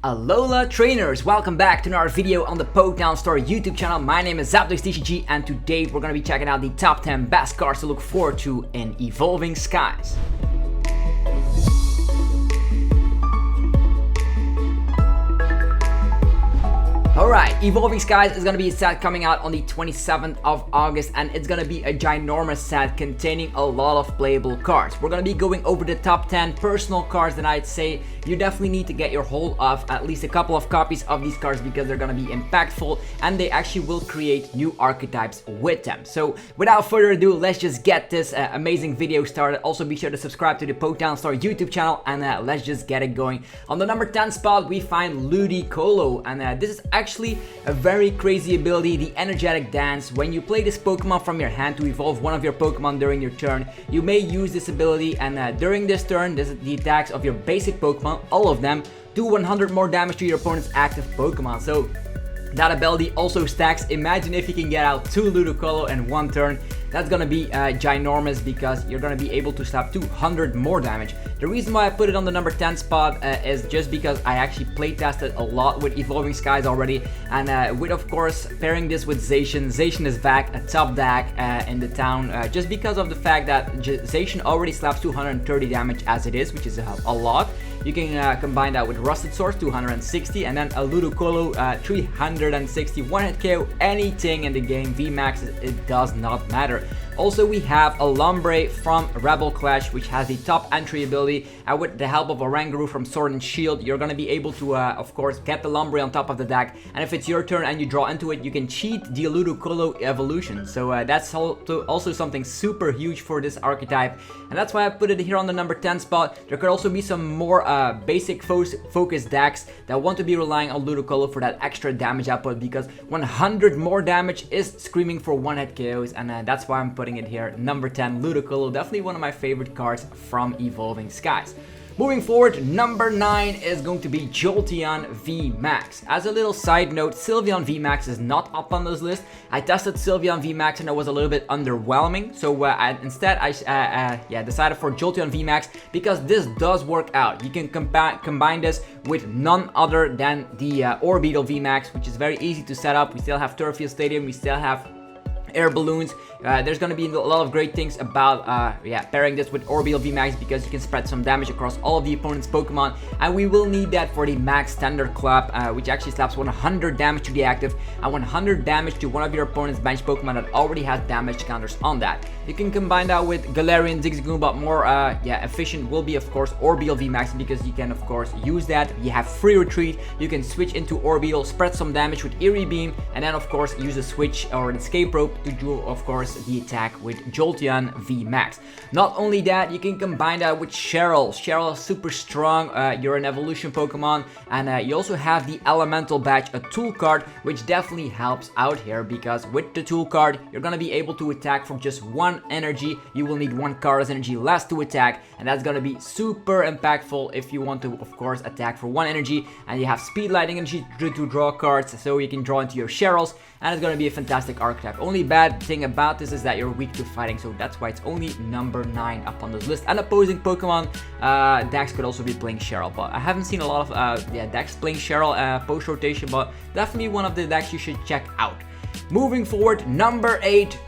Alola trainers, welcome back to another video on the PoTown Store YouTube channel. My name is ZapdosTCG and today we're going to be checking out the top 10 best cards to look forward to in Evolving Skies. Alright, Evolving Skies is going to be a set coming out on the 27th of August and it's going to be a ginormous set containing a lot of playable cards. We're going to be going over the top 10 personal cards that I'd say you definitely need to get your hold of at least a couple of copies of these cards because they're going to be impactful and they actually will create new archetypes with them. So without further ado, let's just get this amazing video started. Also be sure to subscribe to the PoTown Store YouTube channel and let's just get it going. On the number 10 spot we find Ludicolo and this is actually a very crazy ability, the energetic dance. When you play this Pokemon from your hand to evolve one of your Pokemon during your turn, you may use this ability and during this turn, the attacks of your basic Pokemon, all of them, do 100 more damage to your opponent's active Pokemon. So that ability also stacks. Imagine if you can get out 2 Ludicolo in one turn. That's gonna be ginormous because you're gonna be able to slap 200 more damage. The reason why I put it on the number 10 spot is just because I actually play tested a lot with Evolving Skies already, and with of course pairing this with Zacian. Zacian is back, a top deck in the town, just because of the fact that Zacian already slaps 230 damage as it is, which is a lot. You can combine that with Rusted Swords, 260, and then a Ludicolo, 360. One hit KO anything in the game, VMAX, it does not matter. Also, we have a Lombre from Rebel Clash, which has the top entry ability, and with the help of a Rangaroo from Sword and Shield, you're going to be able to, of course, get the Lombre on top of the deck, and if it's your turn and you draw into it, you can cheat the Ludicolo evolution. So that's also something super huge for this archetype, and that's why I put it here on the number 10 spot. There could also be some more basic focus decks that want to be relying on Ludicolo for that extra damage output, because 100 more damage is screaming for one-hit KOs, and that's why I'm putting it here. Number 10, Ludicolo, definitely one of my favorite cards from Evolving Skies. Moving forward, number 9 is going to be Jolteon VMAX. As a little side note, Sylveon VMAX is not up on this list. I tested Sylveon VMAX and it was a little bit underwhelming, so instead I decided for Jolteon VMAX because this does work out. You can combine this with none other than the Orbeetle VMAX, which is very easy to set up. We still have Turffield Stadium, we still have air balloons. There's going to be a lot of great things about pairing this with Orbeetle VMAX because you can spread some damage across all of the opponent's Pokemon, and we will need that for the Max Standard Clap, which actually slaps 100 damage to the active and 100 damage to one of your opponent's bench Pokemon that already has damage counters on that. You can combine that with Galarian Zigzagoon, but more efficient will be of course Orbeetle VMAX because you can of course use that. You have free retreat, you can switch into Orbeetle, spread some damage with Eerie Beam, and then of course use a switch or an escape rope to do of course the attack with Jolteon VMAX. Not only that, you can combine that with Cheryl. Cheryl is super strong. You're an evolution Pokemon, and you also have the Elemental Badge, a tool card, which definitely helps out here because with the tool card, you're gonna be able to attack for just 1 energy. You will need 1 Kara's energy less to attack, and that's gonna be super impactful if you want to, of course, attack for 1 energy. And you have Speed Lightning energy to draw cards, so you can draw into your Cheryls, and it's gonna be a fantastic archetype. Only bad thing about this is that you're weak to fighting, so that's why it's only number 9 up on this list. And opposing Pokemon decks could also be playing Cheryl, but I haven't seen a lot of decks playing Cheryl post rotation, but definitely one of the decks you should check out. Moving forward, number 8,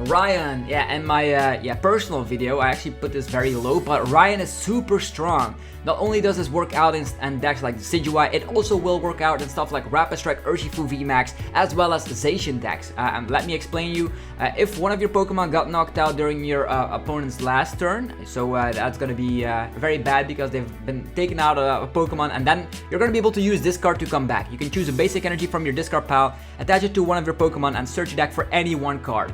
Ryan. In my personal video I actually put this very low, but Ryan is super strong. Not only does this work out in decks like the Decidueye, it also will work out in stuff like Rapid Strike, Urshifu VMAX, as well as Zacian decks. Let me explain you. If one of your Pokemon got knocked out during your opponent's last turn, so that's gonna be very bad because they've been taken out a Pokemon, and then you're gonna be able to use this card to come back. You can choose a basic energy from your discard pile, attach it to one of your Pokemon, and search your deck for any 1 card.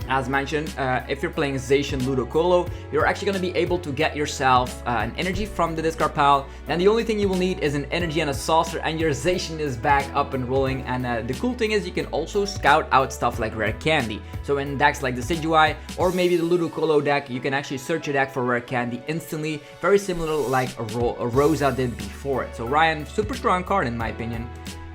As mentioned, if you're playing Zacian Ludicolo, you're actually going to be able to get yourself an energy from the discard pile. Then the only thing you will need is an energy and a saucer, and your Zacian is back up and rolling. And the cool thing is you can also scout out stuff like rare candy. So in decks like the Decidueye or maybe the Ludicolo deck, you can actually search your deck for rare candy instantly, very similar like a Rosa did before it. So Ryan, super strong card in my opinion.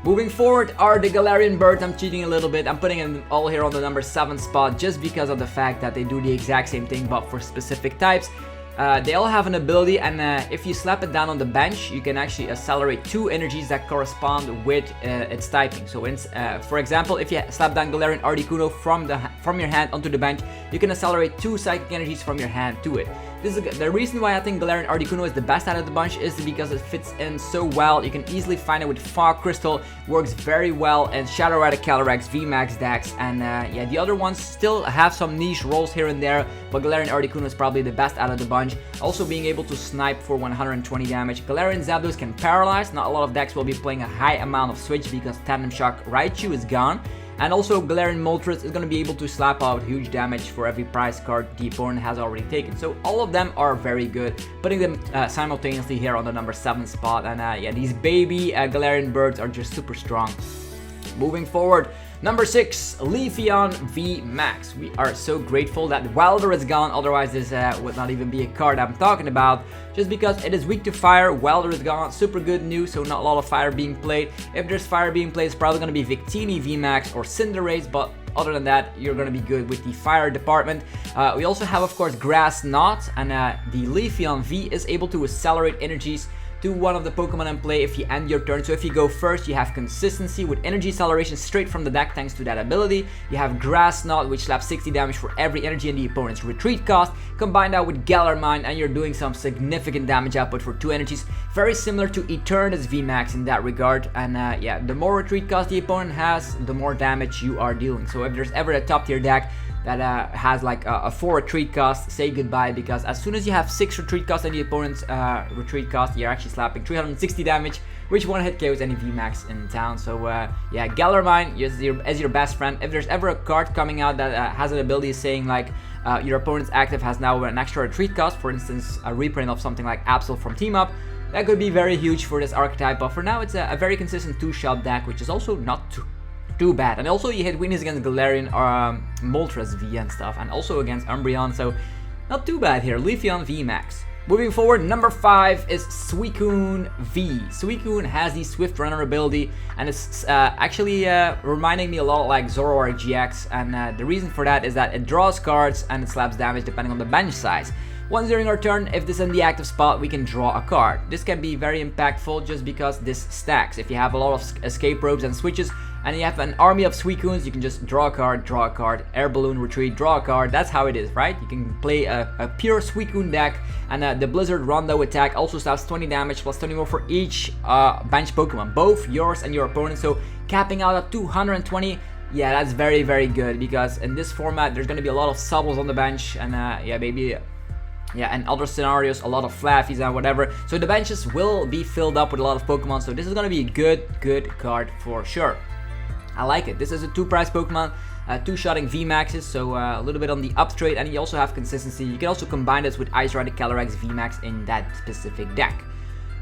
Moving forward are the Galarian Birds. I'm cheating a little bit. I'm putting them all here on the number 7 spot just because of the fact that they do the exact same thing but for specific types. They all have an ability, and if you slap it down on the bench, you can actually accelerate 2 energies that correspond with its typing. So, for example, if you slap down Galarian Articuno from your hand onto the bench, you can accelerate 2 psychic energies from your hand to it. This is the reason why I think Galarian Articuno is the best out of the bunch, is because it fits in so well. You can easily find it with Fog Crystal, works very well in Shadow Rider Calyrex, VMAX decks, and yeah, the other ones still have some niche roles here and there, but Galarian Articuno is probably the best out of the bunch. Also being able to snipe for 120 damage. Galarian Zapdos can paralyze. Not a lot of decks will be playing a high amount of switch because Tandem Shock Raichu is gone. And also Galarian Moltres is going to be able to slap out huge damage for every prize card the opponent has already taken. So all of them are very good. Putting them simultaneously here on the number 7 spot. And yeah, these baby Galarian birds are just super strong. Moving forward, number 6, Leafeon V Max. We are so grateful that Welder is gone, otherwise this would not even be a card I'm talking about. Just because it is weak to fire, Welder is gone, super good news, so not a lot of fire being played. If there's fire being played, it's probably going to be Victini V Max or Cinderace, but other than that, you're going to be good with the fire department. We also have, of course, Grass Knot, and the Leafeon V is able to accelerate energies to one of the Pokemon in play if you end your turn. So if you go first, you have consistency with energy acceleration straight from the deck thanks to that ability. You have Grass Knot, which slaps 60 damage for every energy in the opponent's retreat cost. Combine that with Galar Mine and you're doing some significant damage output for 2 energies. Very similar to Eternatus VMAX in that regard. And yeah, the more retreat cost the opponent has, the more damage you are dealing. So if there's ever a top tier deck that has like a 4 retreat cost, say goodbye, because as soon as you have 6 retreat cost and the opponent's retreat cost, you're actually slapping 360 damage, which one hit KOs any VMAX in town. So yeah, Galar Mine is your best friend. If there's ever a card coming out that has an ability saying like your opponent's active has now an extra retreat cost, for instance a reprint of something like Absol from Team Up, that could be very huge for this archetype, but for now it's a very consistent 2-shot deck, which is also not too bad. And also you hit weakness against Galarian Moltres V and stuff, and also against Umbreon, so not too bad here. Leafeon V Max. Moving forward, number 5 is Suicune V. Suicune has the Swift Runner ability, and it's actually reminding me a lot like Zoroark GX, and the reason for that is that it draws cards and it slaps damage depending on the bench size. Once during our turn, if this is in the active spot, we can draw a card. This can be very impactful just because this stacks. If you have a lot of escape ropes and switches, and you have an army of Suicunes, you can just draw a card, air balloon retreat, draw a card. That's how it is, right? You can play a pure Suicune deck, and the Blizzard Rondo attack also slaps 20 damage plus 20 more for each bench Pokemon, both yours and your opponent. So capping out at 220. Yeah, that's very, very good, because in this format, there's going to be a lot of Sobbles on the bench, and yeah, maybe... yeah, and other scenarios, a lot of Flaffies and whatever. So the benches will be filled up with a lot of Pokemon. So this is going to be a good card for sure. I like it. This is a 2-price Pokemon, 2-shotting VMAXs, so a little bit on the up trade, and you also have consistency. You can also combine this with Ice Rider Calyrex VMAX in that specific deck.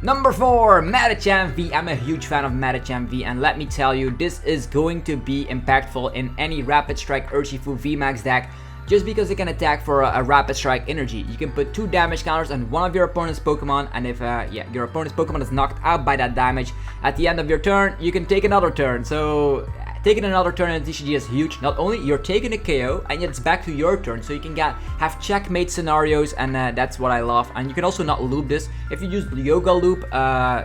Number 4, Medicham V. I'm a huge fan of Medicham V, and let me tell you, this is going to be impactful in any Rapid Strike Urshifu VMAX deck. Just because it can attack for a Rapid Strike energy. You can put 2 damage counters on one of your opponent's Pokemon, and if yeah, your opponent's Pokemon is knocked out by that damage, at the end of your turn, you can take another turn. So taking another turn in TCG is huge. Not only you're taking a KO, and yet it's back to your turn, so you can have checkmate scenarios, and that's what I love. And you can also not loop this. If you use Yoga Loop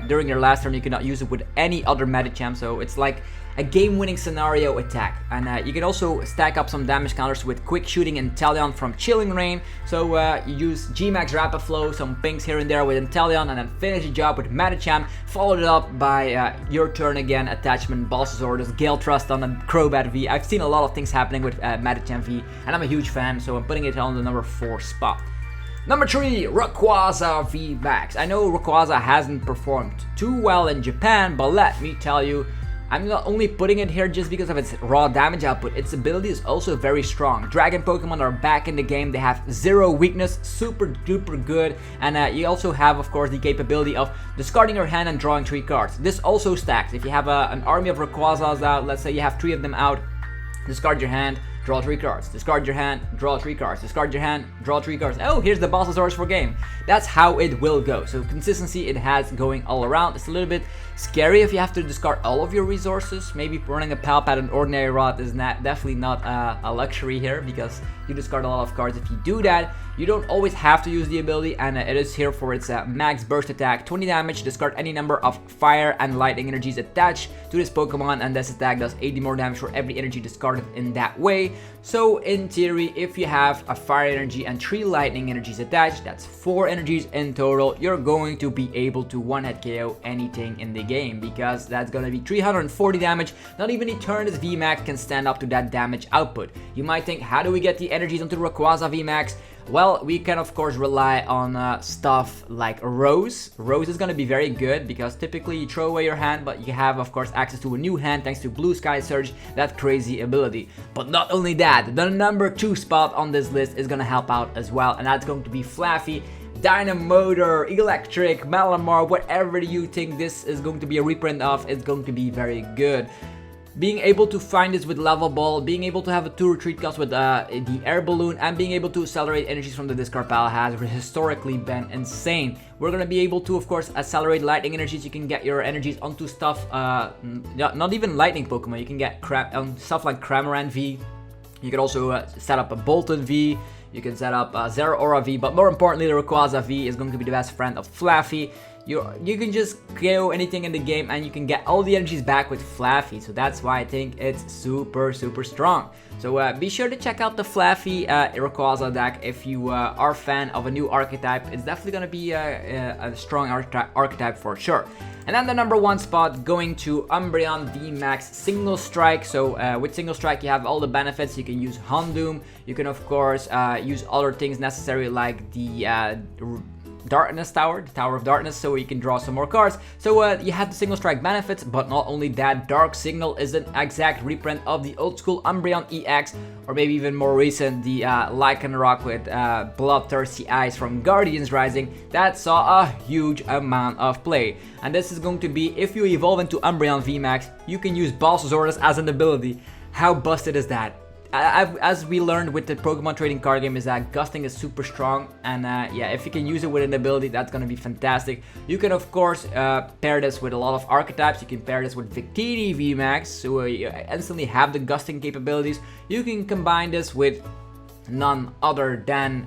during your last turn, you cannot use it with any other Medicham, so it's like a game-winning scenario attack. And you can also stack up some damage counters with Quick Shooting Inteleon from Chilling Reign. So you use G-Max Rapid Flow, some pings here and there with Inteleon, and then finish the job with Medicham, followed it up by your turn again, attachment, Bossasaurus, Gale Trust on a Crobat V. I've seen a lot of things happening with Medicham V, and I'm a huge fan, so I'm putting it on the number 4 spot. Number 3, Rayquaza V Max. I know Rayquaza hasn't performed too well in Japan, but let me tell you, I'm not only putting it here just because of its raw damage output, its ability is also very strong. Dragon Pokemon are back in the game, they have 0 weakness, super duper good, and you also have, of course, the capability of discarding your hand and drawing 3 cards. This also stacks. If you have an army of Rayquazas out, let's say you have 3 of them out, discard your hand, draw 3 cards, discard your hand, draw 3 cards, discard your hand, draw 3 cards. Oh, here's the Bossasaurus for game. That's how it will go. So consistency it has going all around. It's a little bit scary if you have to discard all of your resources. Maybe running a Palpat and Ordinary Rod is definitely not a luxury here, because you discard a lot of cards. If you do that, you don't always have to use the ability, and it is here for its max burst attack, 20 damage, discard any number of fire and lightning energies attached to this Pokemon, and this attack does 80 more damage for every energy discarded in that way. So in theory, if you have a fire energy and 3 lightning energies attached, that's 4 energies in total, you're going to be able to one-hit KO anything in the game, because that's gonna be 340 damage. Not even Eternatus VMAX can stand up to that damage output. You might think, how do we get the energies onto the Rayquaza VMAX? Well, we can of course rely on stuff like Rose. Rose is gonna be very good, because typically you throw away your hand, but you have of course access to a new hand thanks to Blue Sky Surge, that crazy ability. But not only that, the number 2 spot on this list is gonna help out as well, and that's going to be Flaffy, Dynamotor, Electric, Malamar, whatever you think this is going to be a reprint of, it's going to be very good. Being able to find this with Level Ball, being able to have a 2 retreat cost with the Air Balloon, and being able to accelerate energies from the discard pile has historically been insane. We're gonna be able to, of course, accelerate lightning energies. You can get your energies onto stuff, not even lightning Pokemon. You can get stuff like Cramorant V. You can also set up a Bolton V. You can set up Zeraora V, but more importantly, the Rayquaza V is going to be the best friend of Flaffy. You can just KO anything in the game, and you can get all the energies back with Flaffy. So that's why I think it's super strong. So be sure to check out the Flaffy Rayquaza deck if you are a fan of a new archetype. It's definitely going to be a strong archetype for sure. And then the number 1 spot going to Umbreon VMAX Single Strike. So with Single Strike you have all the benefits. You can use Houndoom. You can of course use other things necessary like the Darkness Tower, the Tower of Darkness, so you can draw some more cards. So you have the Single Strike benefits, but not only that, Dark Signal is an exact reprint of the old school Umbreon EX, or maybe even more recent, the Lycanroc with Bloodthirsty Eyes from Guardians Rising, that saw a huge amount of play. And this is going to be, if you evolve into Umbreon VMAX, you can use Bossasaurus as an ability. How busted is that? As we learned with the Pokemon trading card game, is that gusting is super strong, and yeah, if you can use it with an ability, that's gonna be fantastic. You can of course pair this with a lot of archetypes. You can pair this with Victini VMAX, so you instantly have the gusting capabilities. You can combine this with none other than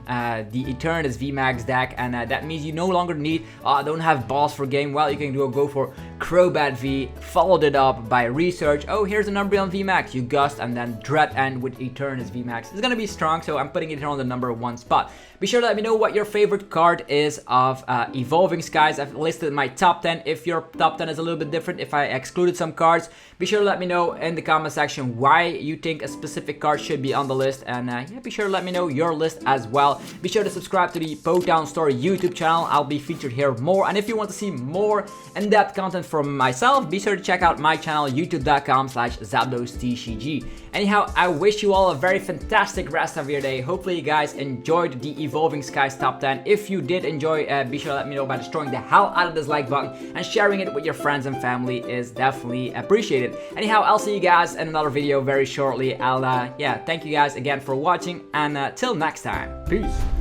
the Eternatus VMAX deck, and that means you no longer need, don't have balls for game. Well, you can go for Crobat V, followed it up by Research. Oh, here's an Umbreon VMAX, you gust, and then Dread End with Eternatus VMAX. It's gonna be strong, so I'm putting it here on the number 1 spot. Be sure to let me know what your favorite card is of Evolving Skies. I've listed my top 10. If your top 10 is a little bit different, if I excluded some cards, be sure to let me know in the comment section why you think a specific card should be on the list, and yeah, be sure to let me know your list as well. Be sure to subscribe to the PoTown Store YouTube channel. I'll be featured here more, and if you want to see more in-depth content from myself, be sure to check out my channel, youtube.com/ZapdosTCG. Anyhow, I wish you all a very fantastic rest of your day. Hopefully you guys enjoyed the Evolving Skies top 10. If you did enjoy, be sure to let me know by destroying the hell out of this like button, and sharing it with your friends and family is definitely appreciated. Anyhow, I'll see you guys in another video very shortly. Yeah, thank you guys again for watching, and till next time, peace.